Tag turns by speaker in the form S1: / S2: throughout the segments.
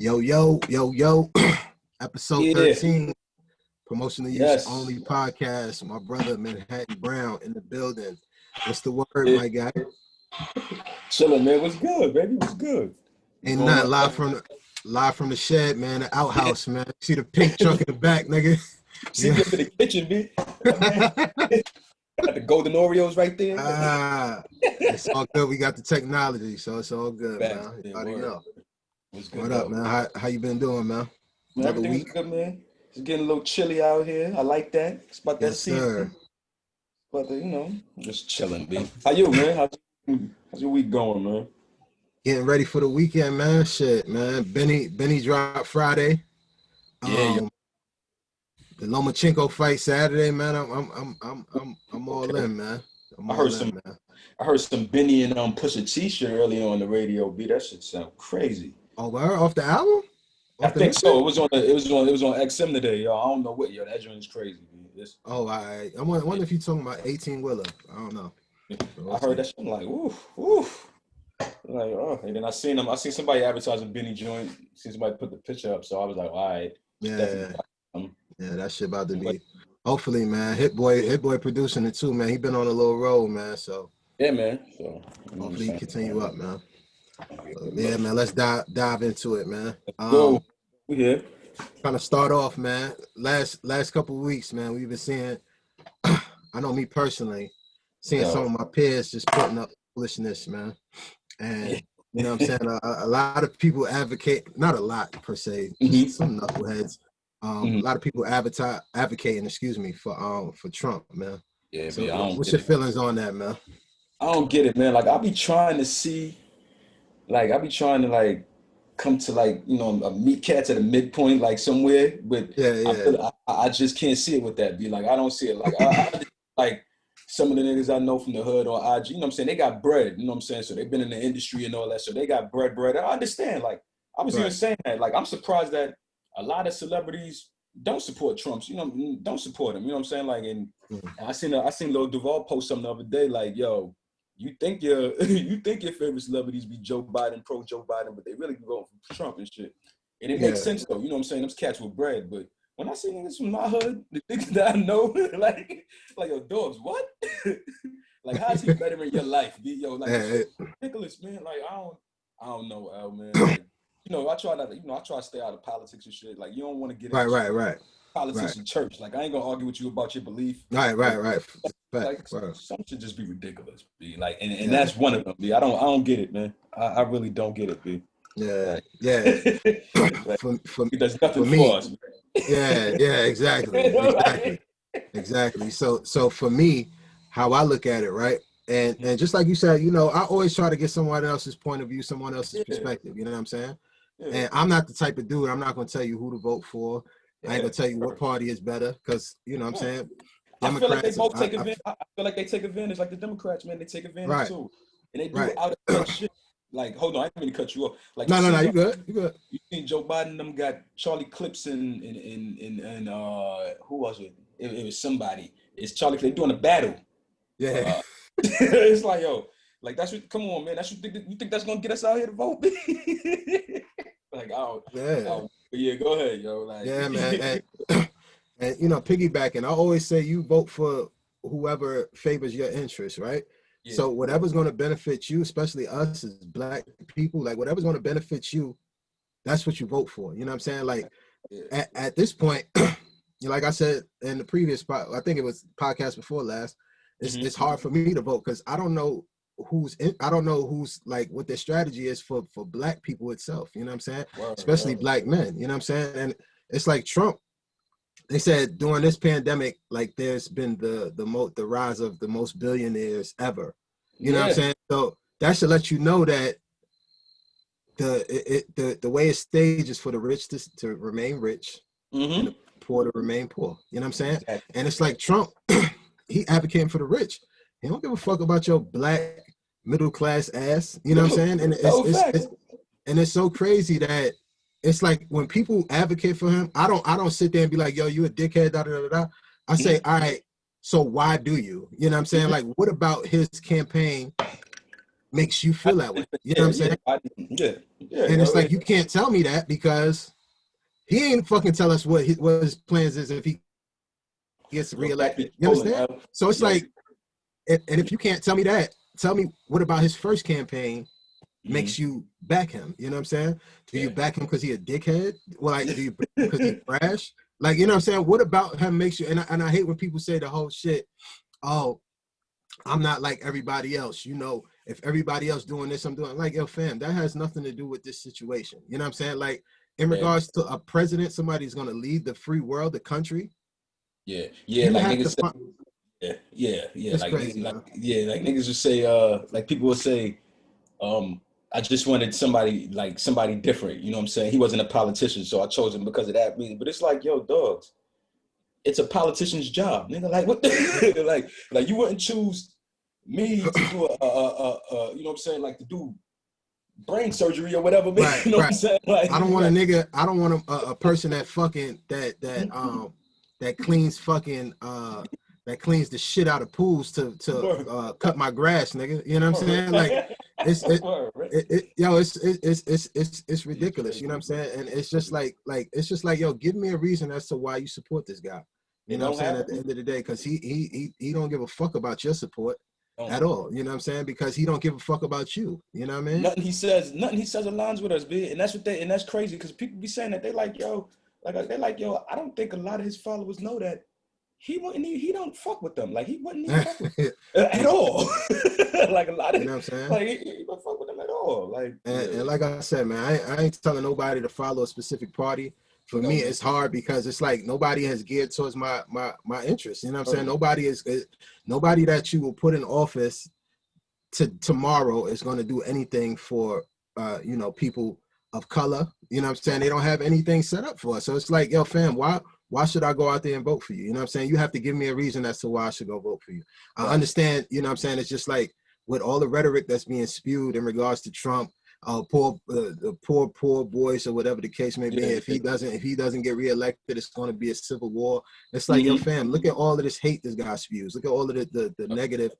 S1: Yo. Episode
S2: Yeah.
S1: 13, Promotional Use
S2: Yes.
S1: Only podcast. My brother Manhattan Brown in the building. What's the word,
S2: Yeah.
S1: my guy?
S2: Chilling, man. What's good, baby? What's good? What's
S1: Ain't
S2: going
S1: nothing
S2: on?
S1: live from the shed, man, the outhouse, man. See the pink truck in the back, nigga.
S2: See me up in the kitchen, B. Got the golden Oreos right there.
S1: It's all good. We got the technology, so it's all good,
S2: Facts,
S1: man.
S2: man.
S1: You already know.
S2: What's good,
S1: What up,
S2: though?
S1: man? How you been doing, man?
S2: Man,
S1: Another
S2: everything's
S1: week?
S2: good, man. It's getting a little chilly out here. I like that. It's about that
S1: Yes, sir.
S2: season. But just chilling, B. How you, man? How's your week going, man?
S1: Getting ready for the weekend, man. Shit, man. Benny dropped Friday.
S2: Yeah,
S1: The Lomachenko fight Saturday, man. I'm all in, man.
S2: I heard some Benny and Pusha T shit earlier on the radio, B. That shit sound crazy.
S1: Oh, we're off the album?
S2: I think so. It was on XM today, yo. I don't know what, yo. That joint is crazy, B.
S1: Oh, I wonder if you're talking about 18 Wheeler. I don't know.
S2: I heard that shit. I'm like, oof. Like, oh, and then I seen somebody advertising Benny joint. Seen somebody put the picture up, so I was like, all right.
S1: Yeah, that shit about to be. Hopefully, man. Hit boy producing it too, man. He been on a little roll, man. So
S2: yeah, man. So
S1: hopefully he continue up, man. Yeah, man. Let's dive into it, man.
S2: Go. We here.
S1: Trying to start off, man. Last couple of weeks, man. We've been seeing. I know me personally, seeing some of my peers just putting up foolishness, man. And you know what I'm saying? A lot of people advocate, not a lot per se, just some knuckleheads. A lot of people advocating, for Trump, man.
S2: Yeah,
S1: so what's your feelings on that, man?
S2: I don't get it, man. Like, I be trying to come to meet cats at a midpoint, like somewhere, but I just can't see it with that. Be like, I don't see it. Like, I like some of the niggas I know from the hood on IG, you know what I'm saying? They got bread, you know what I'm saying? So they've been in the industry and all that. So they got bread. I understand. Like, I was even saying that. Like, I'm surprised that a lot of celebrities don't support Trump. Don't support him. You know what I'm saying? Like, and I seen Lil Duval post something the other day. Like, yo, you think your favorite celebrities be Joe Biden, pro Joe Biden, but they really be voting for Trump and shit. And it makes sense though. You know what I'm saying? Those cats with bread, but when I see niggas from my hood, the things that I know, like yo, dogs, what? Like, how is he better in your life? Yo, like, it's ridiculous, man. Like, I don't know, L, man. Like, I try to stay out of politics and shit. Like, you don't want to get into politics and church. Like, I ain't gonna argue with you about your belief.
S1: Right.
S2: Like, some should just be ridiculous, B. Like, and that's one of them, B. I don't get it, man. I really don't get it, B.
S1: Yeah.
S2: Like, there's nothing for us, man.
S1: Yeah, exactly. So for me, how I look at it, right? And just like you said, I always try to get someone else's point of view, someone else's perspective. You know what I'm saying? Yeah. And I'm not the type of dude. I'm not going to tell you who to vote for. I ain't going to tell you what party is better because, you know what I'm saying?
S2: I feel like they both take advantage. I feel like they take advantage, like the Democrats, man. They take advantage too, and they do it out of shit. Like, hold on, I didn't mean to cut you off. Like,
S1: no, you good. You
S2: seen Joe Biden? Them got Charlie Clips and who was it? It was somebody. It's Charlie. They doing a battle.
S1: Yeah.
S2: It's like, yo, like, that's what. Come on, man. That's what you think that's gonna get us out here to vote? Like, go ahead, yo. Like,
S1: yeah, man. And piggybacking, I always say you vote for whoever favors your interests, right? Yeah. So whatever's going to benefit you, especially us as Black people, like whatever's going to benefit you, that's what you vote for. You know what I'm saying? Like at this point, like I said in the previous spot, I think it was podcast before last, it's hard for me to vote because I don't know who's like what their strategy is for Black people itself. You know what I'm saying? Especially Black men. You know what I'm saying? And it's like Trump. They said during this pandemic, like there's been the rise of the most billionaires ever. You know what I'm saying? So that should let you know that the way it stages for the rich to remain rich and the poor to remain poor. You know what I'm saying? Exactly. And it's like Trump, he advocating for the rich. He don't give a fuck about your Black middle class ass. You know what I'm saying? And it's so crazy that it's like when people advocate for him, I don't sit there and be like, yo, you a dickhead, da da da da. I say, all right, so why do you? You know what I'm saying? Like, what about his campaign makes you feel that way. You know what I'm saying?
S2: Yeah.
S1: And it's like, you can't tell me that because he ain't fucking tell us what his plans is if he gets reelected. You understand? So it's like, and if you can't tell me that, tell me what about his first campaign makes you back him? You know what I'm saying? Do you back him because he a dickhead? Well, like, do you back him because he brash? Like, you know what I'm saying? What about him makes you? And I hate when people say the whole shit. Oh, I'm not like everybody else. You know, if everybody else doing this, I'm doing like, yo, fam, that has nothing to do with this situation. You know what I'm saying? Like, in regards to a president, somebody's going to lead the free world, the country.
S2: Yeah.
S1: You
S2: Like
S1: have
S2: niggas
S1: to.
S2: Yeah.
S1: It's
S2: Like,
S1: crazy,
S2: like niggas would say, like people would say, I just wanted somebody different. You know what I'm saying? He wasn't a politician, so I chose him because of that reason. But it's like, yo, dogs, it's a politician's job, nigga. Like what? like you wouldn't choose me to do you know what I'm saying? Like to do brain surgery or whatever, man.
S1: Right,
S2: You know what I'm saying? Like
S1: I don't want a nigga. I don't want a person that fucking that cleans fucking that cleans the shit out of pools to cut my grass, nigga. You know what I'm saying? Like it's it's ridiculous. You know what I'm saying? And it's just like yo, give me a reason as to why you support this guy. You know what I'm saying? At the end of the day, because he don't give a fuck about your support at all. You know what I'm saying? Because he don't give a fuck about you. You know what I mean?
S2: Nothing he says aligns with us, B. And that's crazy because people be saying that they like, yo, I don't think a lot of his followers know that he don't fuck with them. Like he wouldn't even fuck with them at all. Like a lot of,
S1: you know what I'm saying?
S2: Like he don't fuck with them at all. Like
S1: and like I said, man, I ain't telling nobody to follow a specific party. For me, it's hard because it's like nobody has geared towards my interests. You know what I'm saying? Nobody that you will put in office tomorrow is going to do anything for you know, people of color. You know what I'm saying? They don't have anything set up for us. So it's like, yo, fam, why should I go out there and vote for you? You know what I'm saying? You have to give me a reason as to why I should go vote for you. I understand, you know what I'm saying? It's just like with all the rhetoric that's being spewed in regards to Trump, the poor boys or whatever the case may be. If he doesn't get reelected, it's going to be a civil war. It's like, yo, fam, look at all of this hate this guy spews. Look at all of the negative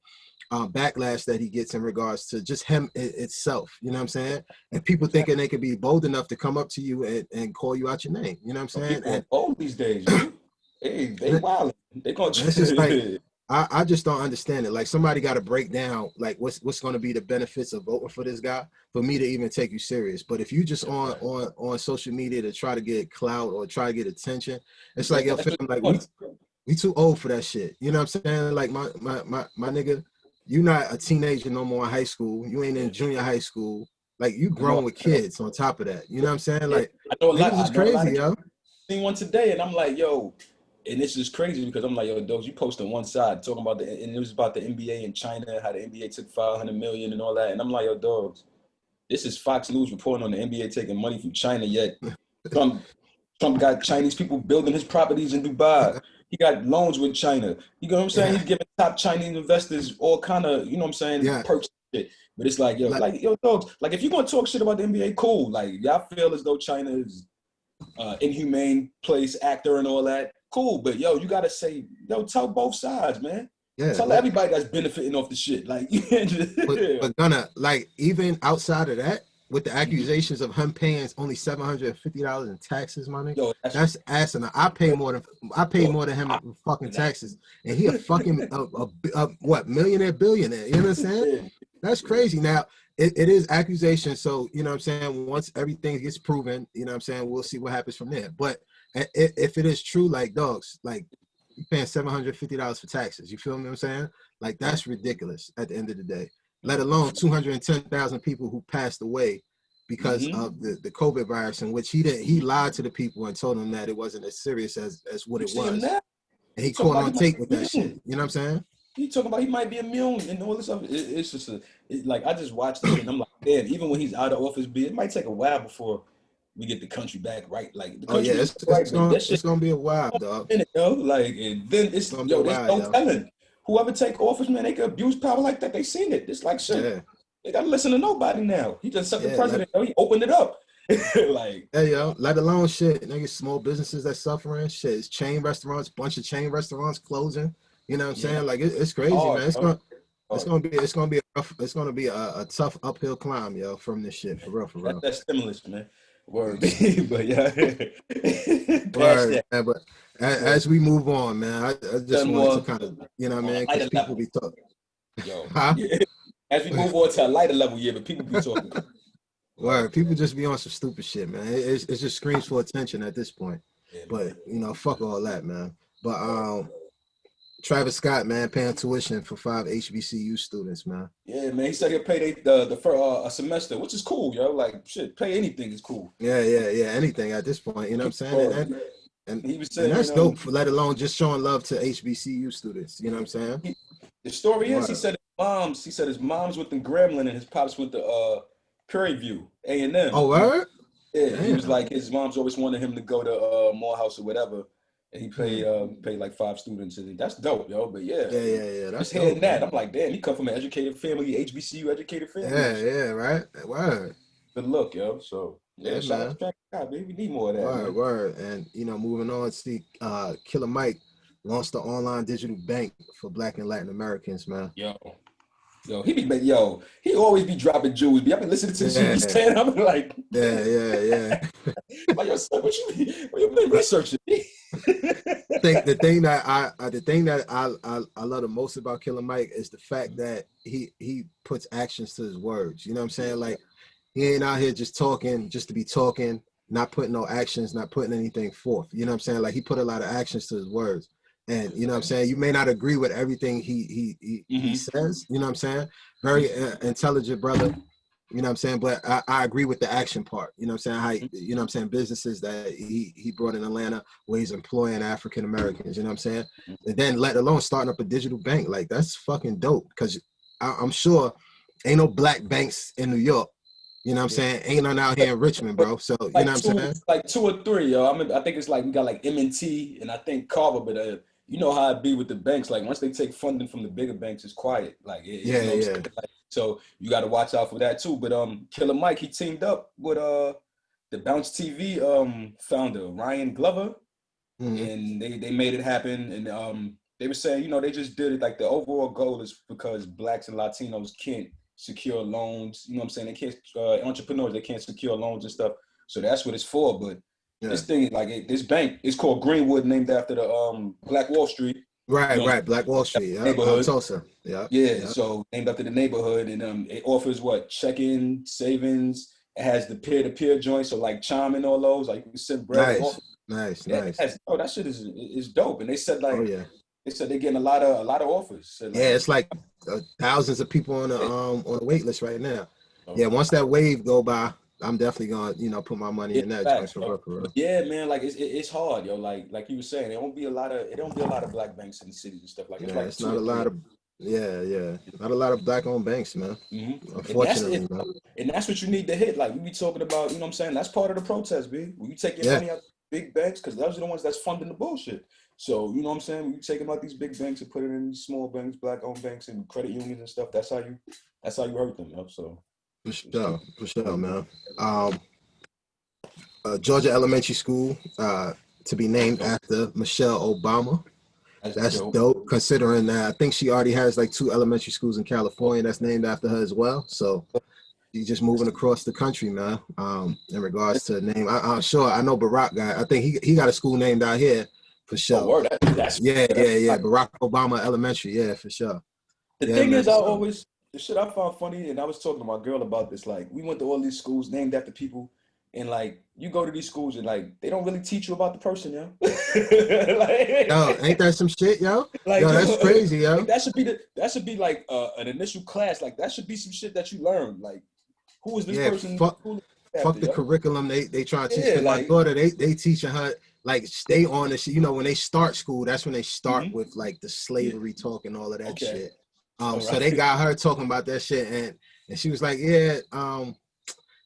S1: backlash that he gets in regards to just him itself. You know what I'm saying? And people thinking they could be bold enough to come up to you and call you out your name. You know what I'm saying?
S2: People old these days, they wild. They gonna.
S1: It's just like I just don't understand it. Like somebody got to break down like what's going to be the benefits of voting for this guy for me to even take you serious. But if you just on social media to try to get clout or try to get attention, it's like, yo, fam, like we too old for that shit. You know what I'm saying? Like my nigga, you not a teenager no more in high school. You ain't in junior high school. Like you grown with kids on top of that. You know what I'm saying? Like
S2: I know a lot.
S1: Niggas is crazy, yo.
S2: Seen one today, and I'm like, yo. And this is crazy because I'm like, yo, dogs, you post on one side talking about and it was about the NBA in China, how the NBA took 500 million and all that. And I'm like, yo, dogs, this is Fox News reporting on the NBA taking money from China, yet Trump got Chinese people building his properties in Dubai. He got loans with China. You know what I'm saying? He's giving top Chinese investors all kind of, you know what I'm saying, perks and shit. But it's like, yo, dogs, like if you're gonna talk shit about the NBA, cool. Like y'all feel as though China is inhumane place, actor and all that. Cool, but yo, you gotta say, yo, tell both sides, man. Yeah, tell everybody that's benefiting off the shit. Like,
S1: but gonna like even outside of that, with the accusations of him paying only $750 in taxes, my nigga, yo, that's asinine. I pay more than him in fucking taxes, and he a fucking what millionaire, billionaire. You know what I'm saying? That's crazy. Now it is accusation, so you know what I'm saying. Once everything gets proven, you know what I'm saying, we'll see what happens from there. But if it is true, like dogs, like you paying $750 for taxes, you feel me? What I'm saying, like that's ridiculous. At the end of the day, let alone 210,000 people who passed away because of the COVID virus, in which he lied to the people and told them that it wasn't as serious as what it was, and he caught on tape with that shit. You know what I'm saying?
S2: He talking about he might be immune and all this stuff. It's just like I just watched this and I'm like, damn. Even when he's out of office, it might take a while before we get the country back right. Like the country,
S1: it's gonna be a while, dog.
S2: Like, and then it's there's no telling. Whoever take office, man, they could abuse power like that. They seen it. It's like shit. Yeah. They gotta listen to nobody now. He just set the president. He opened it up. Like,
S1: hey yo, let alone shit. Niggas, small businesses that suffering. Shit, it's chain restaurants, bunch of chain restaurants closing. You know what I'm saying? Like it's crazy, man. it's gonna be a tough uphill climb, yo, from this shit, for real, for
S2: That's
S1: real.
S2: that stimulus, man. Word, but yeah, past
S1: Word,
S2: that.
S1: man, but
S2: Yo,
S1: as we move on, man, I just
S2: done
S1: wanted to
S2: more
S1: kind of, you know what I
S2: on a
S1: mean, because
S2: lighter
S1: people
S2: level,
S1: be talking,
S2: yo.
S1: huh?
S2: Yeah. As we move on to a lighter level, yeah, but people be talking.
S1: Word, people just be on some stupid shit, man. It just screams for attention at this point.
S2: Yeah,
S1: But
S2: man.
S1: fuck all that, man. But
S2: Word.
S1: Travis Scott, man, paying tuition for 5 HBCU students, man.
S2: Yeah, man. He said he'll pay the for a semester, which is cool, yo. Like shit, pay anything is cool.
S1: Yeah. Anything at this point, you know what I'm saying?
S2: Word.
S1: And
S2: He was
S1: and
S2: saying
S1: that's dope. For let alone just showing love to HBCU students. You know what I'm saying?
S2: he, the story is
S1: Word.
S2: he said his mom's went to Gremlin and his pops went to Prairie View, A&M.
S1: Oh, word?
S2: Yeah, he was
S1: Damn.
S2: like his mom's always wanted him to go to Morehouse or whatever, and he
S1: Hmm.
S2: paid like 5 students, and that's dope, yo. But yeah,
S1: Yeah. That's
S2: just hearing
S1: dope,
S2: that,
S1: man.
S2: I'm like, damn, he come from an educated family, HBCU educated family and shit.
S1: Yeah, right. Word.
S2: Good look, yo. So yeah,
S1: Yeah,
S2: shout out
S1: man.
S2: to Travis Scott, baby. We need more of that, man.
S1: Word. And moving on, see, Killer Mike launched the online digital bank for Black and Latin Americans, man.
S2: Yo, he always be dropping jewels. I've been listening to the shit he be
S1: Yeah,
S2: saying. I'm like,
S1: yeah.
S2: like, yo, son, what you been researching?
S1: The thing that I love the most about Killer Mike is the fact that he puts actions to his words. You know what I'm saying? Like, he ain't out here just talking just to be talking, not putting no actions, not putting anything forth. You know what I'm saying? Like, he put a lot of actions to his words. And you know what I'm saying? You may not agree with everything he
S2: Mm-hmm.
S1: says, you know what I'm saying? Very intelligent brother. You know what I'm saying? But I agree with the action part. You know what I'm saying? How, you know what I'm saying? Businesses that he brought in Atlanta where he's employing African Americans, you know what I'm saying? And then let alone starting up a digital bank. Like, that's fucking dope. Because I'm sure ain't no black banks in New York. You know what I'm
S2: Yeah.
S1: saying? Ain't none out here in Richmond, bro. So, you know what I'm saying?
S2: Like two or three, yo. I think it's like we got like M&T and I think Carver, but you know how it be with the banks. Like once they take funding from the bigger banks, it's quiet. Like you know what I'm
S1: Yeah.
S2: saying? Like, so you got to watch out for that too. But Killer Mike, he teamed up with the Bounce TV founder Ryan Glover,
S1: Mm-hmm.
S2: and they made it happen. And they were saying, they just did it. Like the overall goal is because Blacks and Latinos can't secure loans. You know what I'm saying? They can't entrepreneurs. They can't secure loans and stuff. So that's what it's for. But
S1: Yeah.
S2: this thing, like this bank, is called Greenwood, named after the Black Wall Street. You know,
S1: Right. Black Wall Street. Yeah.
S2: neighborhood.
S1: Tulsa. Yeah.
S2: Yeah. So named after the neighborhood, and it offers what checking, savings. It has the peer-to-peer joint, so like Chime and all those, like you can send bread. They
S1: Nice.
S2: offer
S1: Nice.
S2: that shit is dope. And they said
S1: Oh,
S2: like
S1: yeah.
S2: they're getting a lot of offers. So
S1: Yeah,
S2: like
S1: it's like thousands of people on the wait list right now. Yeah, once that wave go by, I'm definitely gonna put my money
S2: yeah,
S1: in that joint
S2: facts,
S1: for
S2: bro.
S1: real, for
S2: But
S1: real.
S2: yeah, man, like it's hard, yo. Like you were saying, it don't be a lot of black banks in the cities and stuff. Like it's
S1: Yeah,
S2: like
S1: it's
S2: two
S1: not
S2: or
S1: a
S2: three.
S1: lot of not a lot of black owned banks, man.
S2: Mm-hmm. And that's
S1: Unfortunately,
S2: it.
S1: man.
S2: And that's what you need to hit. Like we be talking about, you know what I'm saying? That's part of the protest, B. When you take your
S1: Yeah,
S2: money out of big banks, because those are the ones that's funding the bullshit. So, you know what I'm saying? When you take them out these big banks and put it in these small banks, black owned banks and credit unions and stuff, that's how you hurt them, yo. So
S1: for sure, man. Um, Georgia Elementary School to be named
S2: dope.
S1: after Michelle Obama.
S2: That's
S1: That's
S2: dope.
S1: dope, considering that I think she already has like 2 elementary schools in California that's named after her as well. So she's just moving across the country, man. In regards to name, I'm sure I know Barack got. I think he got a school named out here for
S2: Oh,
S1: sure.
S2: word. That's
S1: Barack Obama Elementary, yeah, for sure.
S2: the
S1: Yeah,
S2: thing
S1: man.
S2: is,
S1: So
S2: the shit I found funny, and I was talking to my girl about this. Like, we went to all these schools named after people, and like, you go to these schools and like, they don't really teach you about the person, yo.
S1: yo, ain't that some shit, yo?
S2: like,
S1: Yo,
S2: yo,
S1: that's crazy,
S2: like
S1: yo.
S2: that should be like an initial class. Like, that should be some shit that you learn. Like, who is this
S1: Yeah,
S2: person? Who is
S1: fuck
S2: after,
S1: the
S2: yo?
S1: curriculum they trying to teach.
S2: Yeah,
S1: Because my
S2: like,
S1: daughter, they teaching her like stay on the shit. When they start school, that's when they start
S2: mhm,
S1: with like the
S2: yeah,
S1: slavery talk and all of that
S2: okay,
S1: shit.
S2: all
S1: So they
S2: right,
S1: got her talking about that shit, and she was like, yeah,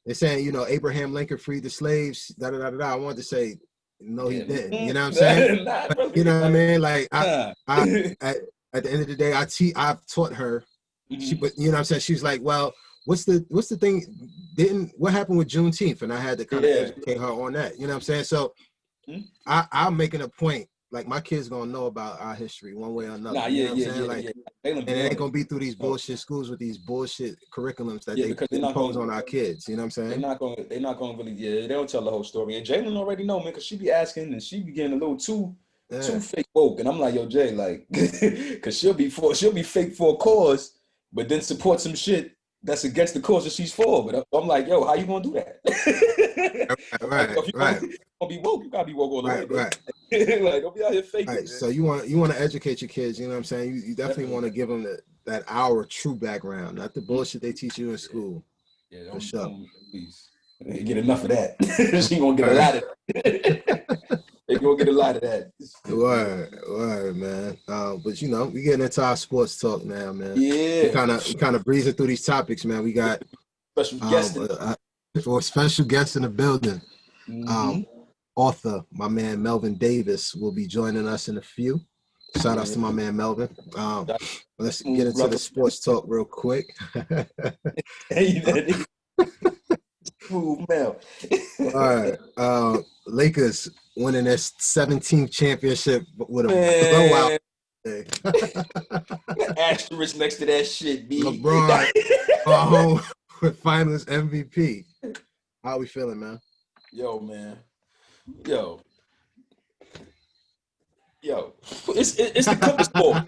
S1: they're saying Abraham Lincoln freed the slaves. Da da da da. I wanted to say no, he
S2: yeah,
S1: didn't. You know what I'm saying?
S2: not
S1: But you
S2: really,
S1: know what I
S2: like,
S1: mean? Like
S2: nah.
S1: I at the end of the day, I've taught her.
S2: Mhm,
S1: But you know what I'm saying? She's like, well, what's the thing? What happened with Juneteenth? And I had to kind of
S2: yeah.
S1: educate her on that. You know what I'm saying? So
S2: Mhm,
S1: I'm making a point. like my kids gonna know about our history one way or another.
S2: Nah,
S1: you
S2: yeah,
S1: know what
S2: yeah,
S1: I'm saying?
S2: yeah,
S1: Like,
S2: yeah.
S1: and it ain't gonna be through these bullshit schools with these bullshit curriculums that
S2: yeah,
S1: they
S2: because they're not
S1: impose
S2: gonna,
S1: on our kids. You know what I'm saying?
S2: they're not gonna really, yeah, they don't tell the whole story. And Jalen already know, man, because she be asking and she be getting a little too
S1: Yeah.
S2: fake woke. And I'm like, yo, Jay, like, because she'll be fake for a cause, but then support some shit that's against the cause that she's for. But I'm like, yo, how you gonna do that? Like,
S1: Right,
S2: if you
S1: right,
S2: gonna be woke, you gotta be woke all the way,
S1: right,
S2: man.
S1: right.
S2: Like, don't be out here faking,
S1: Right.
S2: man.
S1: So you want to educate your kids. You know what I'm saying? You definitely want to give them that our true background, not the bullshit they teach you in school.
S2: Yeah,
S1: For sure.
S2: don't please get enough of that. She gonna get a
S1: Right.
S2: lot of they gonna get a lot of that.
S1: Word, man. But you know, we getting into our sports talk now, man. We
S2: Yeah.
S1: kind of breezing through these topics, man. We got
S2: Special guest.
S1: for a special guest in the building.
S2: Mm-hmm.
S1: Author, my man Melvin Davis, will be joining us in a few. Shout outs to my man Melvin. Let's get into the sports talk real quick.
S2: Smooth Mel.
S1: All right. Lakers winning their 17th championship with a blowout.
S2: Asterisk next to that shit, B.
S1: LeBron home with Finals MVP. How we feeling, man?
S2: Yo, man. Yo. It's the Clippers' fault.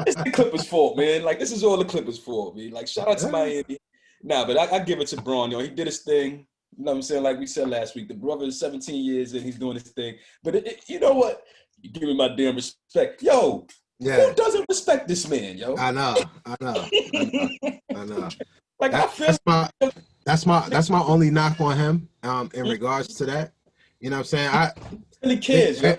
S2: It's the Clippers' fault, man. Like, this is all the Clippers' fault, man. Like, shout out to Miami. Nah, but I give it to Braun, yo. He did his thing. You know what I'm saying? Like we said last week, the brother is 17 years and he's doing his thing. But you know what? You give me my damn respect. Yo, who doesn't respect this man, yo?
S1: I know. Like, that's my only knock on him in regards to that. You know what I'm saying? I
S2: really cares, yo.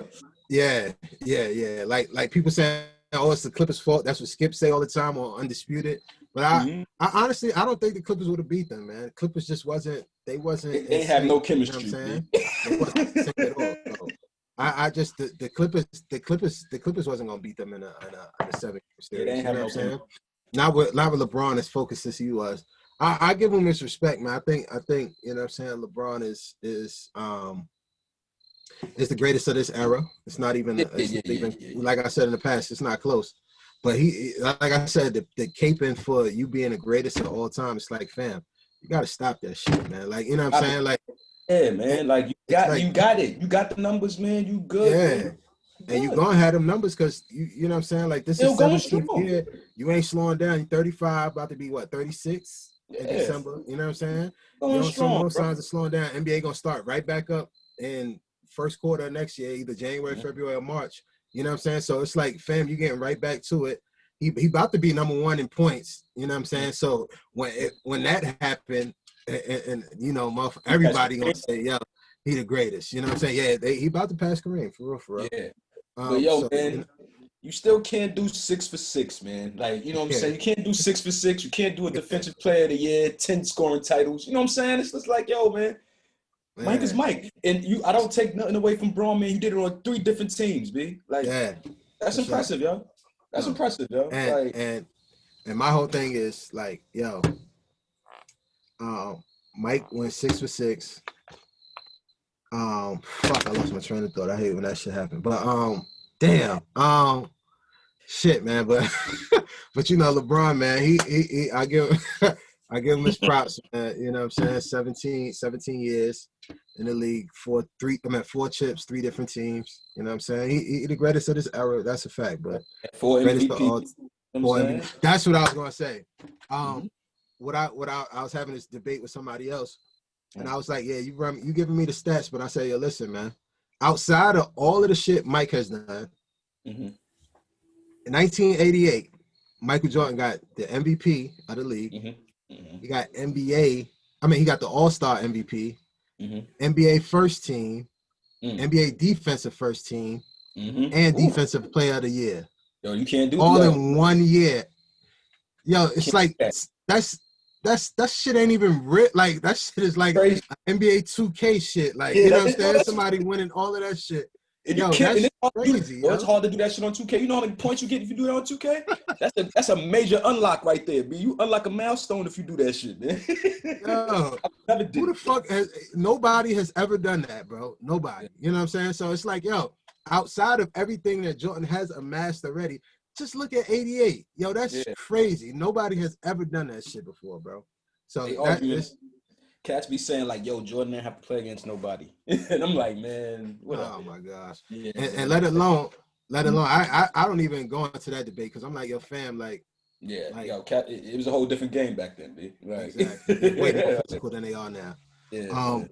S1: Yeah. Like people say, oh, it's the Clippers' fault. That's what Skip say all the time on Undisputed. But I honestly, I don't think the Clippers would have beat them, man. Clippers just wasn't. They
S2: have no chemistry.
S1: You know what I'm saying? They wasn't in sync at all. So I just the Clippers wasn't gonna beat them in a 7 series. You know what I'm saying? Not with LeBron as focused as he was. I give him his respect, man. I think you know what I'm saying. LeBron is the greatest of this era. It's not even like I said in the past, it's not close. But he, like I said, the caping for you being the greatest of all time, it's like, fam, you gotta stop that shit, man. Like, you know what I'm saying? Like,
S2: yeah, man. Like, you got it. You got the numbers, man. You good.
S1: Yeah.
S2: Man.
S1: And you gonna have them numbers because you know what I'm saying? Like, this is 17th year. You ain't slowing down. You're 35, about to be what, 36 in December. You know what I'm saying? You don't show no signs of slowing down. NBA gonna start right back up in first quarter of next year, either January, February, or March. You know what I'm saying? So it's like, fam, you getting right back to it. He about to be number one in points. You know what I'm saying? So when that happened, and you know, everybody gonna say, yeah, he the greatest. You know what I'm saying? Yeah, he about to pass Kareem, for real.
S2: Yeah. But yo, man, you still can't do 6 for 6, man. Like, you know what I'm saying? You can't do 6 for 6. You can't do a defensive player of the year, 10 scoring titles. You know what I'm saying? It's just like, yo, man. Mike is Mike. And I don't take nothing away from Braun, man. He did it on 3 different teams, B. Like, that's impressive, yo. That's impressive, yo.
S1: And my whole thing is like, yo, Mike went 6 for 6. Fuck, I lost my train of thought. I hate when that shit happens. But damn. Shit, man. But but you know, LeBron, man, he I give him his props, man. You know what I'm saying? 17 years in the league, 4 chips, 3 different teams. You know what I'm saying? He the greatest of this era. That's a fact. But
S2: 4
S1: greatest
S2: MVP.
S1: of all,
S2: You know
S1: MVP. That's what I was gonna say. What I was having this debate with somebody else, and I was like, yeah, you giving me the stats, but I say, yo, listen, man. Outside of all of the shit Mike has done, in 1988, Michael Jordan got the MVP of the league. He got he got the All-Star MVP, NBA first team, NBA defensive first team, and defensive player of the year.
S2: Yo, you can't do
S1: all in 1 year. Yo, it's like that shit ain't even real. Like, that shit is like NBA 2K shit. Like, you know what I'm saying? Somebody winning all of that shit. Yo, that's crazy.
S2: It's hard to do that shit on 2K. You know how many points you get if you do that on 2K? That's a major unlock right there, B. You unlock a milestone if you do that shit, man.
S1: Yo, who the fuck nobody has ever done that, bro. Nobody. You know what I'm saying? So it's like, yo, outside of everything that Jordan has amassed already, just look at 88. Yo, that's crazy. Nobody has ever done that shit before, bro. So that is.
S2: Cats be saying like, "Yo, Jordan didn't have to play against nobody," and I'm like, "Man, whatever."
S1: Oh my gosh.
S2: Yeah,
S1: and let alone, I don't even go into that debate because I'm like, your fam, like,
S2: yo, Cat, it was a whole different game back then, B. Like,
S1: exactly. They're way more physical than they are now.
S2: Yeah.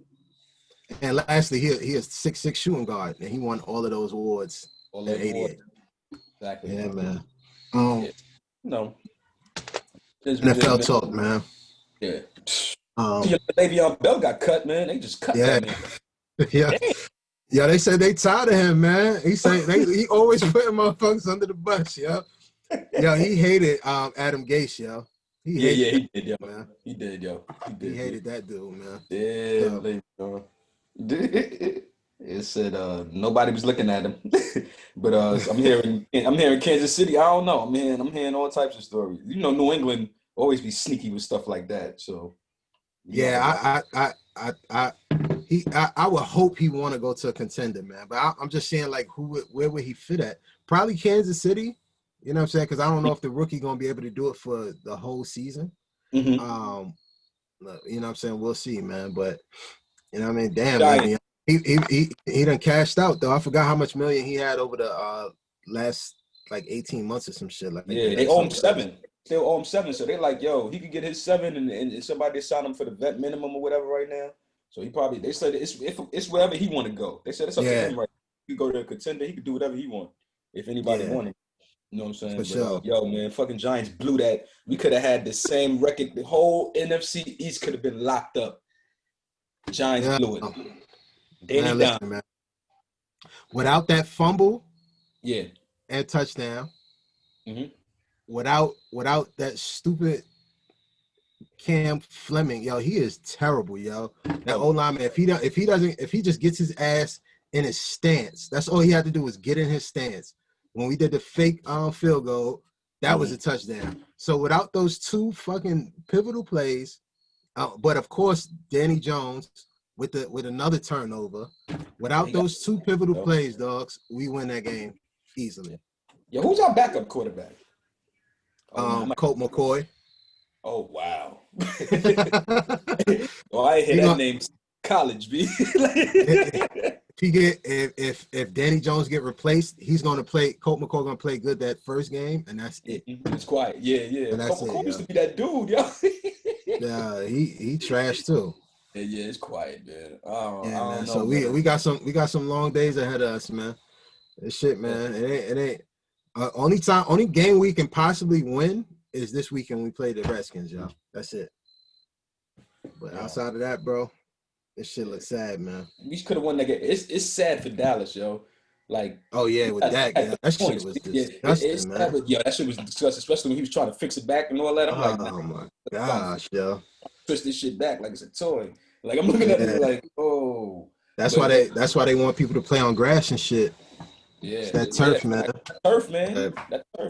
S1: And lastly, he is 6'6" shooting guard, and he won all of those awards in '88.
S2: Exactly.
S1: Yeah, man.
S2: No.
S1: NFL talk, man.
S2: Yeah. Le'Veon Bell got cut, man. They just cut that man.
S1: Yeah. Yeah, they said they tired of him, man. He said he always putting motherfuckers under the bus, yo. Yo, he hated Adam Gase, yo.
S2: He did, yo. Man. He did, yo.
S1: He hated that dude, man.
S2: Yeah, it said nobody was looking at him. But I'm hearing Kansas City. I don't know. I'm hearing all types of stories. You know, New England always be sneaky with stuff like that. So
S1: yeah, I would hope he want to go to a contender, man. But I'm just saying, like, where would he fit at? Probably Kansas City. You know what I'm saying? Because I don't know if the rookie gonna be able to do it for the whole season.
S2: Mm-hmm.
S1: You know what I'm saying? We'll see, man. But you know what I mean? Damn, like, he done cashed out though. I forgot how much million he had over the last like 18 months or some shit like that.
S2: They owe him 7. Still owe him 7. So they're like, yo, he could get his 7 and somebody signed him for the vet minimum or whatever right now. So they said it's wherever he want to go. They said it's up to him right now. He could go to a contender, he could do whatever he want if anybody wanted. You know what I'm saying?
S1: For sure.
S2: Yo, man, fucking Giants blew that. We could have had the same record. The whole NFC East could have been locked up. Giants blew it.
S1: Man, listen, man. Without that fumble, and touchdown, without that stupid Cam Fleming, yo, he is terrible, yo. That O-lineman, if he just gets his ass in his stance, that's all he had to do was get in his stance. When we did the fake field goal, that was a touchdown. So without those two fucking pivotal plays, but of course Danny Jones with another turnover, without those two pivotal plays, dogs, we win that game easily.
S2: Yo, who's our backup quarterback?
S1: Colt McCoy.
S2: Oh wow. I hear that name college, B.
S1: If Danny Jones get replaced, he's gonna play. Colt McCoy gonna play good that first game, and that's it.
S2: It's quiet. Yeah.
S1: And that's
S2: Colt McCoy used to be that dude, yo.
S1: Yeah, he trashed too.
S2: Yeah, it's quiet, man.
S1: I don't know, so we got some long days ahead of us, man. This shit, man. It ain't. Only game we can possibly win is this weekend we play the Redskins, y'all. That's it. But outside of that, bro, this shit looks sad, man.
S2: We could have won that game. It's sad for Dallas, yo. Like,
S1: oh yeah, with that shit was disgusting, man.
S2: That shit was disgusting, especially when he was trying to fix it back and all that. I'm like,
S1: oh my gosh, yo,
S2: twist this shit back like it's a toy. Like I'm looking at it like, oh.
S1: That's why they want people to play on grass and shit.
S2: Yeah,
S1: it's that turf, man.
S2: That turf,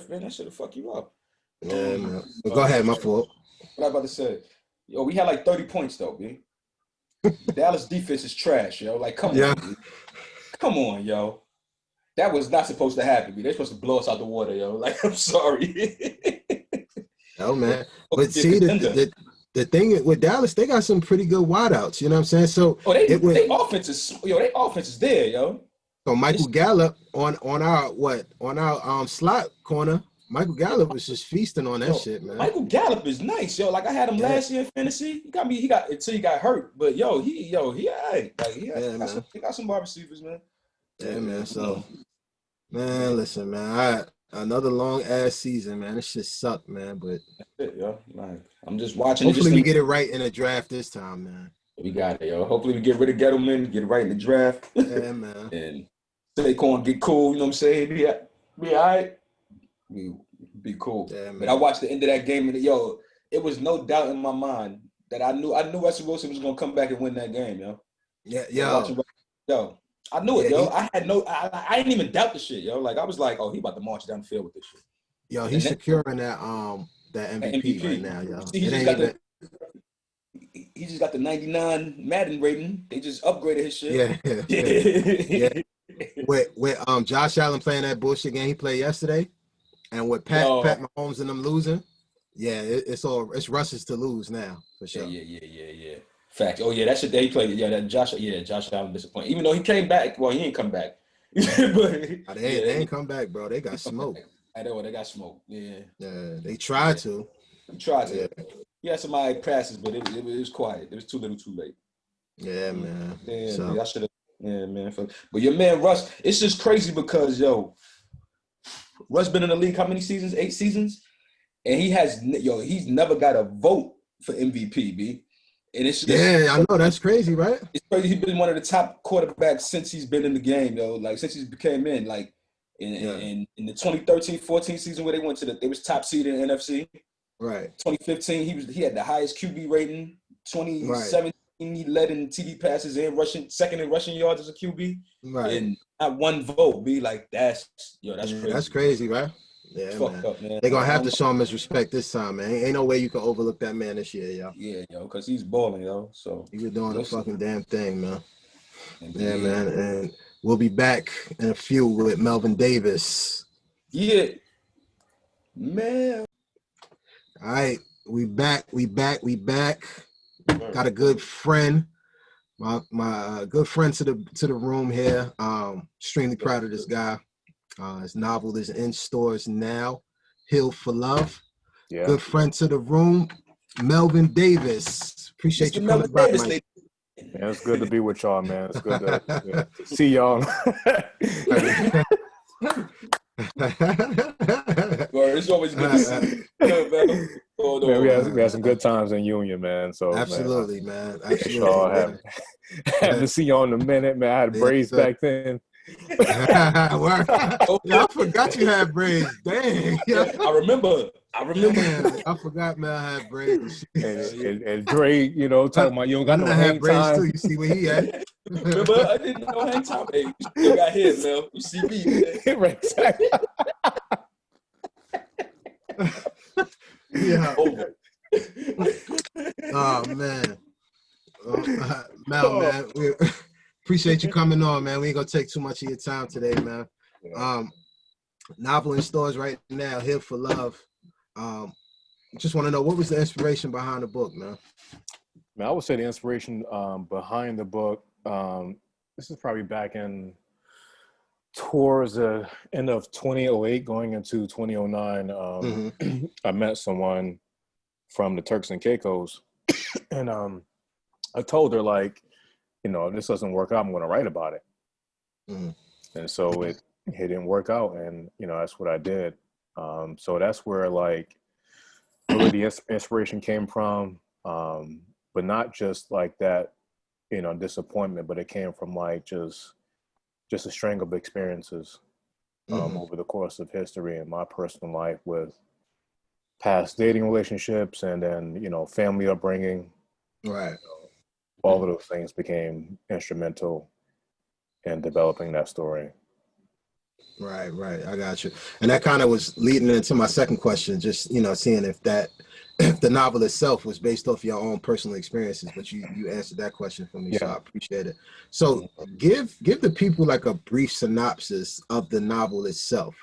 S2: man. That should have fucked you up.
S1: Yeah, man. But go ahead, my fault.
S2: What I about to say? Yo, we had like 30 points though, B. Dallas defense is trash, yo. Like, come on, B. Come on, yo. That was not supposed to happen, B. They're supposed to blow us out the water, yo. Like, I'm sorry.
S1: Oh man, but see the thing with Dallas, they got some pretty good wideouts. You know what I'm saying? So
S2: their offense is there, yo.
S1: So Michael Gallup on our slot corner, Michael Gallup was just feasting on that shit, man.
S2: Michael Gallup is nice, yo. Like I had him last year in fantasy. He got until he got hurt, but he all right. Like he got some wide receivers, man.
S1: Yeah, man. So, man, listen, man. Another long ass season, man. This shit sucked, man. But
S2: that's it, yo. Like I'm just watching.
S1: Hopefully, we get it right in the draft this time, man.
S2: We got it, yo. Hopefully, we get rid of Gettleman, get it right in the draft.
S1: Yeah, man.
S2: And Saquon get cool. You know what I'm saying? Be all right. Be cool. Yeah, but I watched the end of that game, and it was no doubt in my mind that I knew Russell Wilson was gonna come back and win that game, yo.
S1: Yeah,
S2: yo. I knew it, yo. I didn't even doubt the shit, yo. Like I was like, oh, he about to march down the field with this shit.
S1: Yo, he's securing that MVP right now, yo.
S2: He just got the 99 Madden rating. They just upgraded his shit.
S1: Yeah. with Josh Allen playing that bullshit game he played yesterday, and with Pat Mahomes and them losing, yeah, it's Russ's to lose now for sure.
S2: Yeah. Fact. Oh yeah, that shit that he played. Yeah, that Josh Allen disappointed. Even though he came back, well, he ain't come back.
S1: But they ain't come back, bro. They got smoked.
S2: I know they got smoked. Yeah.
S1: Yeah, they tried to.
S2: He tried to. Yeah. He had somebody passes, but it was quiet. It was too little, too late.
S1: Yeah, man.
S2: Yeah, so. I should have. Yeah, man. But your man Russ, it's just crazy because Russ been in the league how many seasons? 8 seasons, and he's never got a vote for MVP, B. And it's just,
S1: I know that's crazy, right?
S2: It's crazy. He's been one of the top quarterbacks since he's been in the game, like since he became in, like in the 2013-14 season where they went they was top seed in the NFC.
S1: Right.
S2: 2015, he had the highest QB rating. 2017, he led in TD passes and second in rushing yards as a QB.
S1: Right.
S2: And not one vote. Be like that's crazy.
S1: That's crazy, right? Yeah, man. Fucked up, man. They're gonna have to show him his respect this time, man. Ain't no way you can overlook that man this year, yo.
S2: Yeah, because he's balling, yo. So
S1: he was doing the fucking damn thing, man. Yeah, man. And we'll be back in a few with Melvin Davis.
S2: Yeah, man.
S1: All right, we back. Got a good friend, my good friend to the room here. Extremely proud of this guy. His novel is in stores now. Heal for Love. Yeah. Good friend to the room, Melvin Davis. Appreciate you coming by, Mike.
S3: Man, it's good to be with y'all, man. It's good to see y'all.
S2: It's always good to see you.
S3: Man, we had some good times in Union, man. So
S1: absolutely, man. Absolutely.
S3: Haven't seen y'all in a minute, man. I had braids back then.
S1: I forgot you had braids. Dang.
S2: I remember.
S1: Man, I forgot, man. I had braids.
S3: And Dre, talking about you don't got no hang time. Too.
S1: You see where he at?
S2: Remember, I didn't know hang time. Hey, you still got hit, man. You see me, man.
S3: Right, exactly.
S1: Yeah. Oh man. Mel, man, we appreciate you coming on, man. We ain't gonna take too much of your time today, man. Novel in stores right now, Heal for Love. Just want to know, what was the inspiration behind the book, man?
S3: I would say the inspiration behind the book, this is probably back in towards the end of 2008 going into 2009. I met someone from the Turks and Caicos, and I told her, like, if this doesn't work out, I'm going to write about it. And so it didn't work out, and that's what I did. So that's where, like, really the inspiration came from, but not just like that, disappointment, but it came from like just a string of experiences over the course of history in my personal life, with past dating relationships and then, family upbringing.
S1: Right.
S3: All of those things became instrumental in developing that story.
S1: Right. I got you. And that kind of was leading into my second question, just, seeing if the novel itself was based off your own personal experiences, but you answered that question for me. Yeah. So I appreciate it. So give the people like a brief synopsis of the novel itself.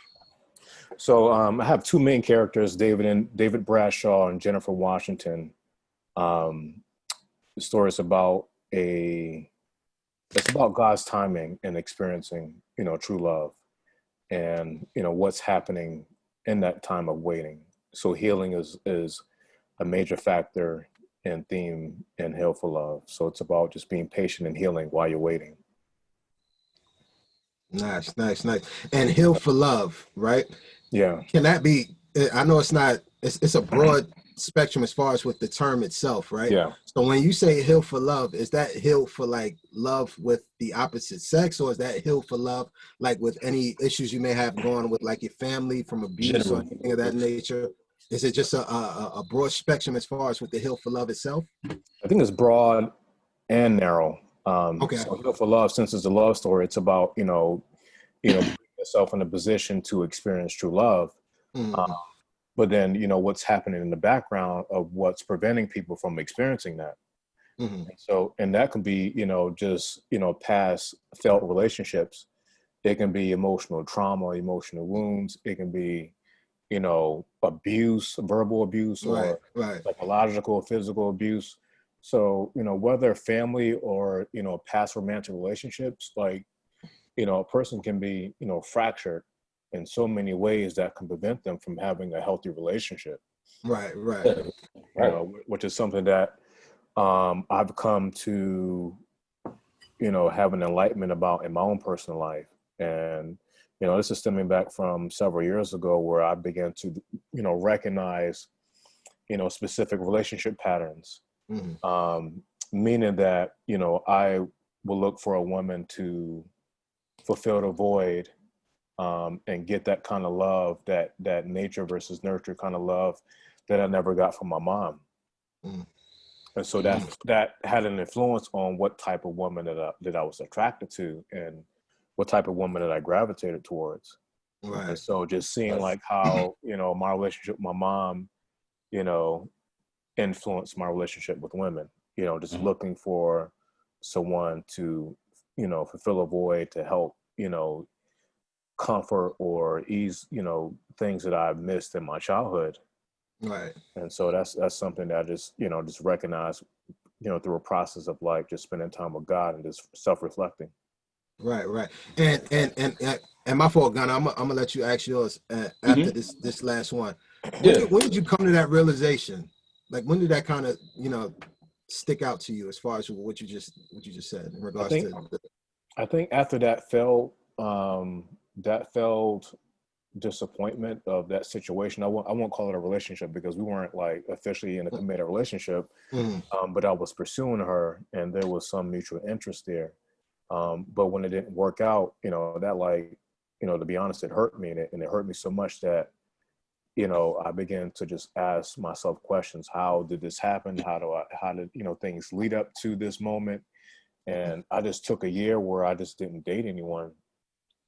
S3: So I have two main characters, David Bradshaw and Jennifer Washington. The story is about God's timing and experiencing, true love, and, what's happening in that time of waiting. So healing is a major factor and theme in Heal for Love. So it's about just being patient and healing while you're waiting.
S1: Nice. And Heal for Love, right?
S3: Yeah.
S1: Can that be, I know it's a broad spectrum as far as with the term itself, right?
S3: Yeah.
S1: So when you say heal for love, is that heal for like love with the opposite sex, or is that heal for love like with any issues you may have going with like your family from abuse or anything of that nature? Is it just a broad spectrum as far as with the heal for love itself?
S3: I think it's broad and narrow.
S1: Okay.
S3: So Heal for Love, since it's a love story, it's about putting yourself in a position to experience true love. But then, what's happening in the background of what's preventing people from experiencing that. And that can be, just, past failed relationships It can be emotional trauma, emotional wounds. It can be, you know, abuse, verbal abuse, or psychological, physical abuse. So, you know, whether family or, you know, past romantic relationships, like, you know, a person can be, you know, fractured in so many ways that can prevent them from having a healthy relationship.
S1: Right.
S3: You know, which is something that I've come to, you know, have an enlightenment about in my own personal life. And, you know, this is stemming back from several years ago where I began to, you know, recognize, you know, specific relationship patterns. Meaning that, you know, I will look for a woman to fulfill the void, and get that kind of love, that nature versus nurture kind of love that I never got from my mom. And so that had an influence on what type of woman that I was attracted to, and what type of woman that I gravitated towards. And so just seeing like how, you know, my relationship with my mom, you know, influenced my relationship with women, you know, just looking for someone to, you know, fulfill a void, to help, you know, comfort or ease, you know, things that I've missed in my childhood. And so that's something that I just, you know, just recognize, you know, through a process of like just spending time with God and just self-reflecting.
S1: Right. And my fault, Gunnar. I'm gonna let you ask yours after this last one. When did you come to that realization? Like, when did that kind of, you know, stick out to you as far as what you just said in regards
S3: I think after that failed disappointment of that situation, I won't call it a relationship because we weren't like officially in a committed relationship, but I was pursuing her and there was some mutual interest there. But when it didn't work out, you know, that, like, you know, to be honest, it hurt me, and it hurt me so much that, you know, I began to just ask myself questions. How did this happen? How did, you know, things lead up to this moment? And I just took a year where I just didn't date anyone.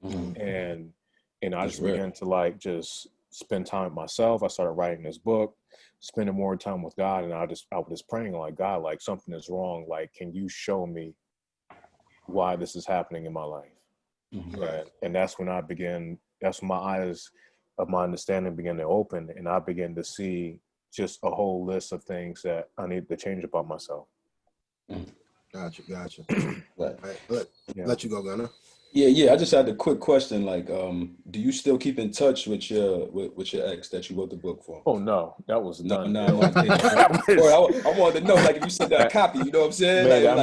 S3: And, you know, I just began to like just spend time with myself. I started writing this book, spending more time with God. And I was just praying like, God, like, something is wrong. Like, can you show me why this is happening in my life? And that's when that's when my eyes of my understanding began to open, and I began to see just a whole list of things that I need to change about myself.
S1: Gotcha. Let you go, Gunnar.
S2: Yeah. I just had a quick question. Like, do you still keep in touch with your ex that you wrote the book for?
S3: Oh no, that was done.
S2: No. I wanted to know, like, if you sent that copy, you know what I'm saying?
S3: Man,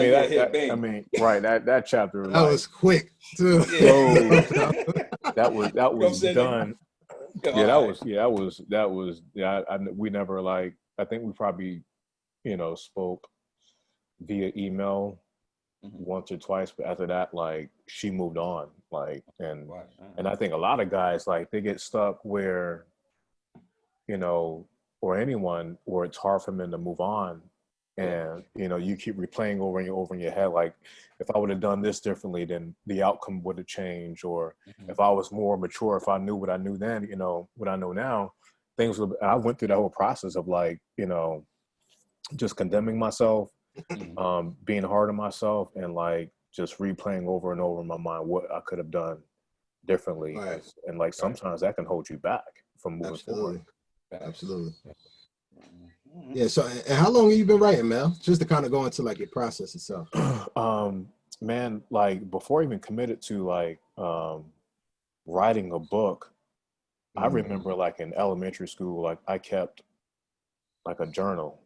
S3: I mean, right? That chapter
S1: that was quick too.
S3: That was done. We never, like, I think we probably, you know, spoke via email once or twice, but after that, like, she moved on, like, and I think a lot of guys, like, they get stuck where, you know, or anyone, where it's hard for men to move on. And, you know, you keep replaying over in your head, like, if I would have done this differently, then the outcome would have changed. Or if I was more mature, if I knew what I knew then, you know, what I know now, things would. I went through that whole process of, like, you know, just condemning myself, being hard on myself, and like just replaying over and over in my mind what I could have done differently. And like sometimes that can hold you back from moving forward.
S1: Absolutely. Yeah. So, and how long have you been writing, Mel? Just to kind of go into like your process itself.
S3: Man, like, before I even committed to like writing a book, I remember, like, in elementary school, like, I kept like a journal,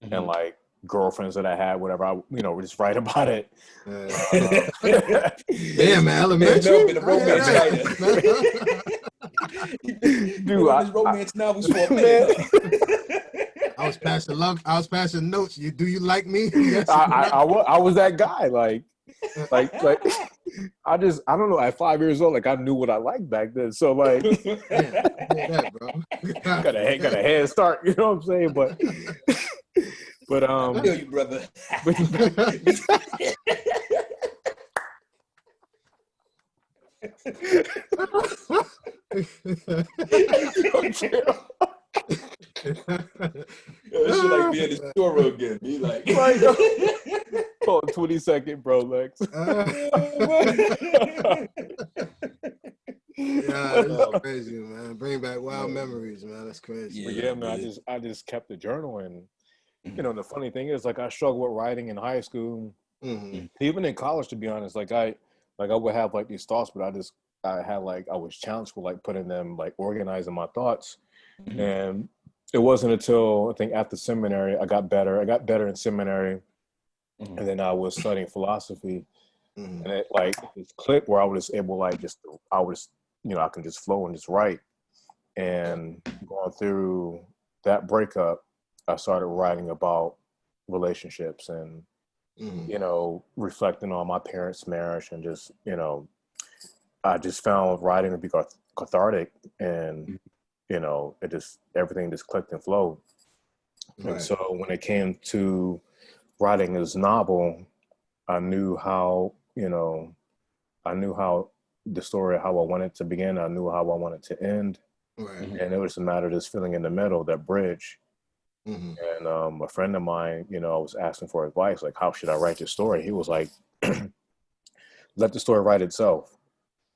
S3: and like girlfriends that I had, whatever, I, you know, just write about it.
S1: Damn, man, elementary.
S2: Been a romance writer.
S3: Dude,
S2: his romance novels for a minute.
S1: I was passing notes. Do you like me? Yes.
S3: I was that guy. Like I don't know. At 5 years old, like, I knew what I liked back then. So like,
S1: that, bro.
S3: got a head start. You know what I'm saying? But
S2: I feel you, brother. This shit like being in the store again. Be like,
S3: call it 20-second, bro, Lex.
S1: That's crazy, man. Bring back wild memories, man. That's crazy.
S3: Yeah, man. I just kept the journal, and the funny thing is, like, I struggled with writing in high school, even in college, to be honest. Like I would have like these thoughts, but I was challenged with like putting them, like organizing my thoughts, and it wasn't until I think after seminary I got better. I got better in seminary, and then I was studying philosophy. And it like this clip where I was able I can just flow and just write. And going through that breakup, I started writing about relationships and reflecting on my parents' marriage, and just I just found writing to be cathartic, and everything just clicked and flowed. Right. And so when it came to writing this novel, I knew how the story, how I wanted to begin. I knew how I wanted to end. Right. And it was a matter of just filling in the middle, that bridge. And a friend of mine, I was asking for advice, like, how should I write this story? He was like, let the story write itself.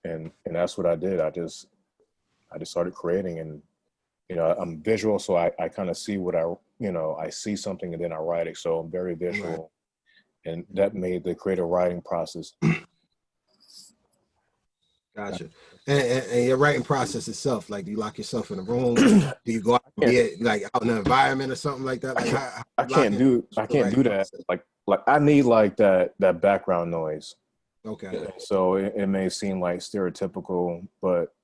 S3: And that's what I did. I just started creating, and, I'm visual. So I kind of see what I see something and then I write it. So I'm very visual. Right. And that made the creative writing process.
S1: Gotcha. And your writing process itself, like, do you lock yourself in a room? Do you go out, like out in an environment or something like that? Like,
S3: I can't do that. Process? Like I need like that background noise.
S1: Okay.
S3: So it may seem like stereotypical, but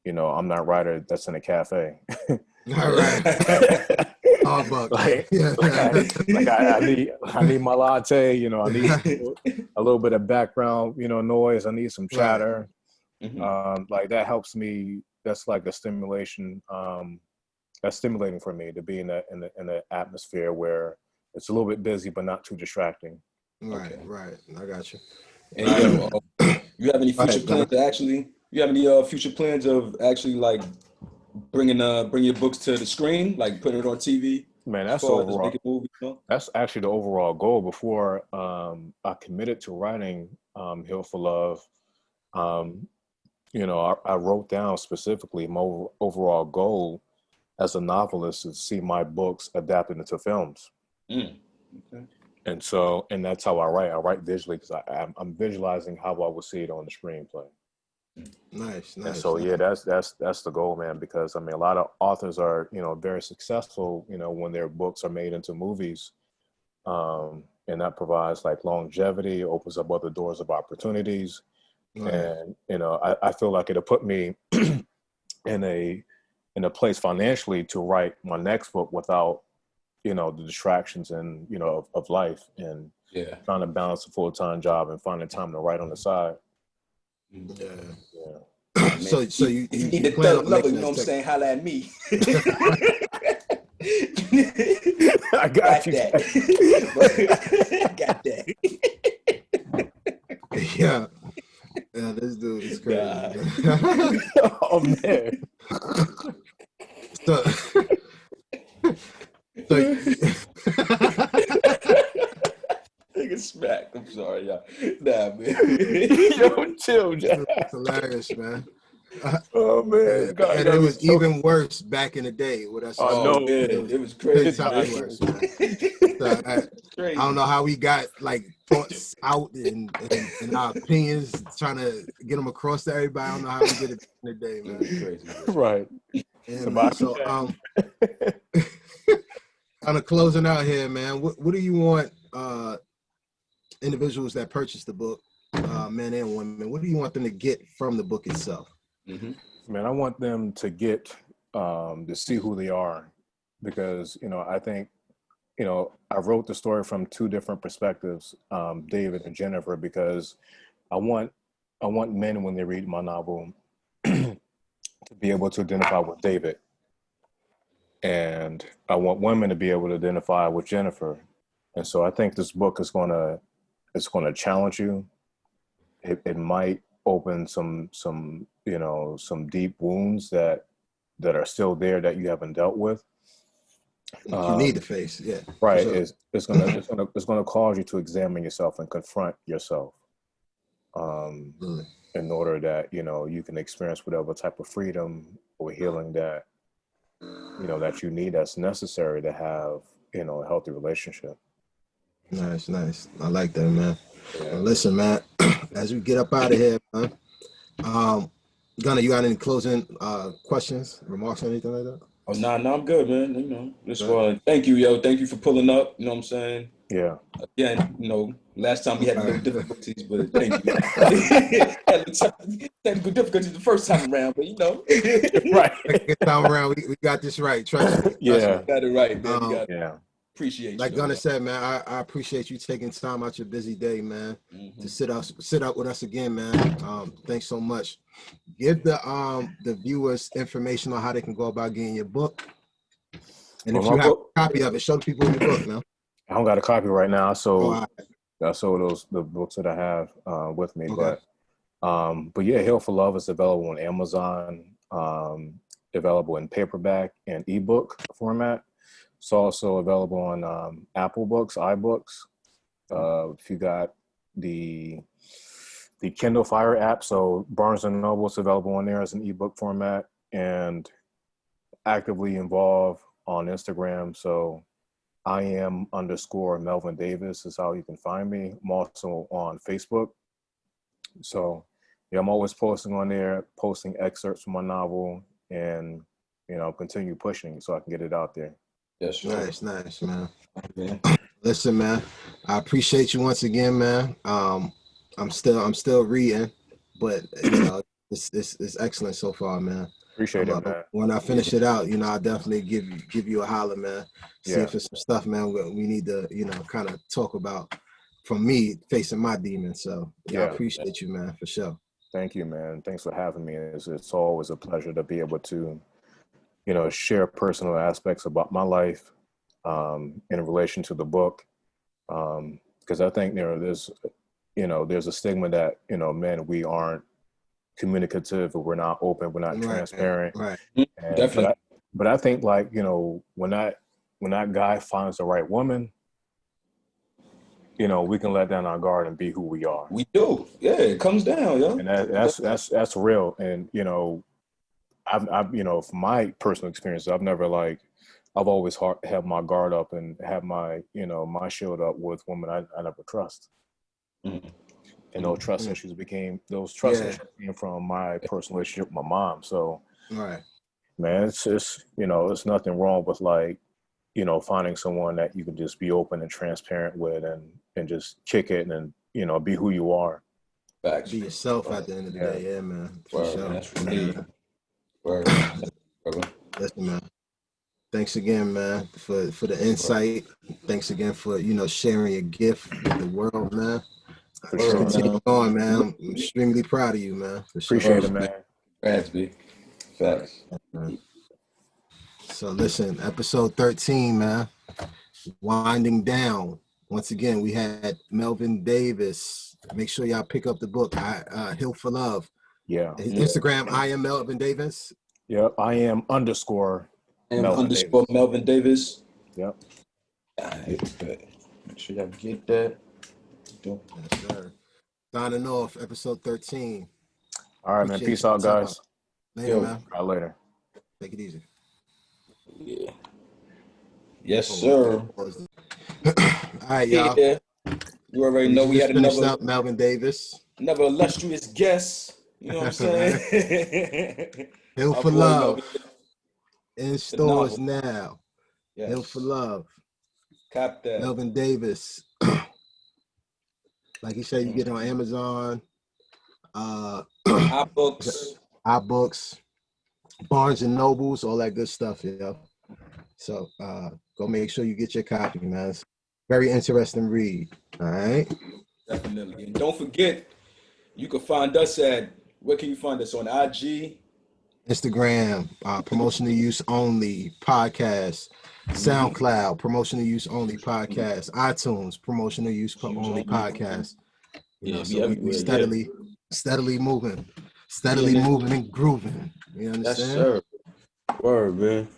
S3: I'm not a writer that's in a cafe.
S1: All right.
S3: I need my latte, I need a little bit of background, noise. I need some chatter. Right. Like that helps me. That's like a stimulation. That's stimulating for me to be in the atmosphere where it's a little bit busy but not too distracting.
S1: Right, okay. Right. I got you.
S2: And you have any future plans to actually? You have any future plans of actually like bringing your books to the screen, like putting it on TV?
S3: Man, that's overall. Movies, That's actually the overall goal. Before I committed to writing Heal for Love, I wrote down specifically my overall goal as a novelist is to see my books adapted into films. Okay. And that's how I write. I write visually because I'm visualizing how I would see it on the screenplay.
S1: Nice.
S3: And so that's the goal, man. Because I mean, a lot of authors are very successful, when their books are made into movies, and that provides like longevity, opens up other doors of opportunities, and I feel like it'll put me in a place financially to write my next book without the distractions and of life, and trying to balance a full-time job and finding time to write on the side.
S1: Yeah. So you
S2: need a third level, you know what I'm saying? Holla at me.
S3: I got you.
S2: Got that.
S1: Yeah. Yeah, this dude is crazy.
S3: Oh man.
S2: Nigga smack. I'm sorry, y'all. Nah, man.
S3: Yo, chill, Jack.
S1: It's hilarious, man.
S3: Oh man,
S1: and it was even worse back in the day with us.
S2: Oh man, it was crazy.
S1: Worse, man. So I don't know how we got like thoughts out and our opinions, trying to get them across to everybody. I don't know how we did it back in the day, man.
S2: It was crazy, man.
S3: Right.
S1: Yeah, man. So kind of closing out here, man. What do you want individuals that purchase the book, men and women? What do you want them to get from the book itself?
S3: Man, I want them to get to see who they are, because I think I wrote the story from two different perspectives, David and Jennifer, because I want men, when they read my novel, to be able to identify with David, and I want women to be able to identify with Jennifer. And so I think this book is gonna challenge you. It might open some deep wounds that are still there that you haven't dealt with.
S1: You need to face, yeah.
S3: Right. Sure. It's gonna cause you to examine yourself and confront yourself. in order that, you know, you can experience whatever type of freedom or healing that, you know, that you need, that's necessary to have, you know, a healthy relationship.
S1: Nice, nice. I like that, man. Well, listen, man, as we get up out of here, man, Gunner, you got any closing questions, remarks, or anything like that?
S2: Oh, no, I'm good, man. You know, just thank you, yo. Thank you for pulling up. You know what I'm saying?
S3: Yeah.
S2: Again, you know, last time we had a little difficulties, but thank you. Had technical difficulties the first time around, but you know.
S3: Right.
S1: Second time around, we got this right. Trust me.
S3: Yeah.
S2: We got it right, man.
S3: Yeah.
S2: Appreciate
S1: like
S2: you.
S1: Gunner said, man, I appreciate you taking time out your busy day, man, to sit up with us again, man. Thanks so much. Give the viewers information on how they can go about getting your book. And if you have a copy of it, show the people your book, man.
S3: I don't got a copy right now, so I sold the books that I have with me.
S1: Okay.
S3: But yeah, Heal for Love is available on Amazon, available in paperback and ebook format. It's also available on Apple Books, iBooks. If you got the Kindle Fire app, so Barnes and Noble is available on there as an ebook format, and actively involved on Instagram. So _Melvin Davis is how you can find me. I'm also on Facebook. So yeah, I'm always posting on there, posting excerpts from my novel, and you know, continue pushing so I can get it out there.
S2: Yes,
S1: nice, man. Listen, man, I appreciate you once again, man. I'm still reading, but you know, it's excellent so far, man.
S3: Appreciate it, man.
S1: When I finish it out, you know, I'll definitely give you a holler, man. See if it's some stuff, man, we need to, you know, kind of talk about from me facing my demons. So I appreciate you, man, for sure.
S3: Thank you, man. Thanks for having me. It's always a pleasure to be able to, you know, share personal aspects about my life in relation to the book. Because I think there's a stigma that, you know, men, we aren't communicative, or we're not open, we're not transparent.
S1: Right.
S2: Definitely.
S3: But I think, like, you know, when that guy finds the right woman, you know, we can let down our guard and be who we are.
S2: We do. Yeah, it comes down, yo.
S3: And that's real. And, you know, I've you know, from my personal experience, I've always had my guard up and have my, you know, my shield up with women I never trust. And those trust issues came from my personal relationship with my mom. So, man, it's just, you know, there's nothing wrong with, like, you know, finding someone that you can just be open and transparent with, and just kick it and, you know, be who you are.
S1: Facts. Be yourself at the end of the day. Yeah, man. For sure.
S2: That's what we need.
S1: Listen, man. Thanks again, man, for the insight. Thanks again for, you know, sharing your gift with the world, man. Continue on, man. I'm extremely proud of you, man. For sure.
S3: Appreciate it, man.
S2: Thanks, B. Facts.
S1: So listen, episode 13, man. Winding down. Once again, we had Melvin Davis. Make sure y'all pick up the book, Heal for Love.
S3: Yeah.
S1: His Instagram, I am Melvin Davis.
S3: Yeah, I am _
S2: Melvin Davis.
S3: Yep.
S2: Make sure y'all get that.
S1: Yes, sir. Signing off, episode 13.
S3: All right, man. Peace out, guys.
S1: Later, man.
S3: All right, later.
S1: Take it easy.
S2: Yeah. Yes, sir.
S1: All right, y'all.
S2: Yeah. You already know we had another
S1: Melvin Davis.
S2: Another illustrious guest. You know what I'm saying?
S1: Heal for Love. In stores now.
S2: Yes.
S1: Heal for Love.
S2: Cop that.
S1: Melvin Davis. Like he said, you get on Amazon, iBooks, Barnes and Nobles, all that good stuff, yo. So go make sure you get your copy, man. It's very interesting read. All right.
S2: Definitely. And don't forget, you can find us where can you find us? On IG?
S1: Instagram, Promotional Use Only Podcast. SoundCloud, Promotional Use Only Podcast. iTunes, Promotional Use Only Podcast. You know, so we steadily moving, moving and grooving. You understand?
S2: Yes, sir. Word, man.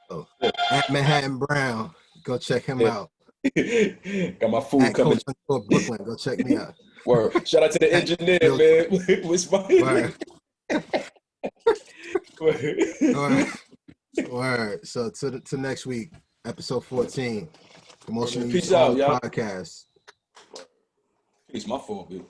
S1: So, at Manhattan Brown, go check him out.
S2: Got my food coming.
S1: Coach Brooklyn, go check me out.
S2: Word. Shout out to the engineer, man. What's my
S1: Word. Word. So to next week, episode 14, Promotional
S2: Peace
S1: Use
S2: out,
S1: Only
S2: y'all.
S1: Podcast.
S2: Peace. My fault, dude.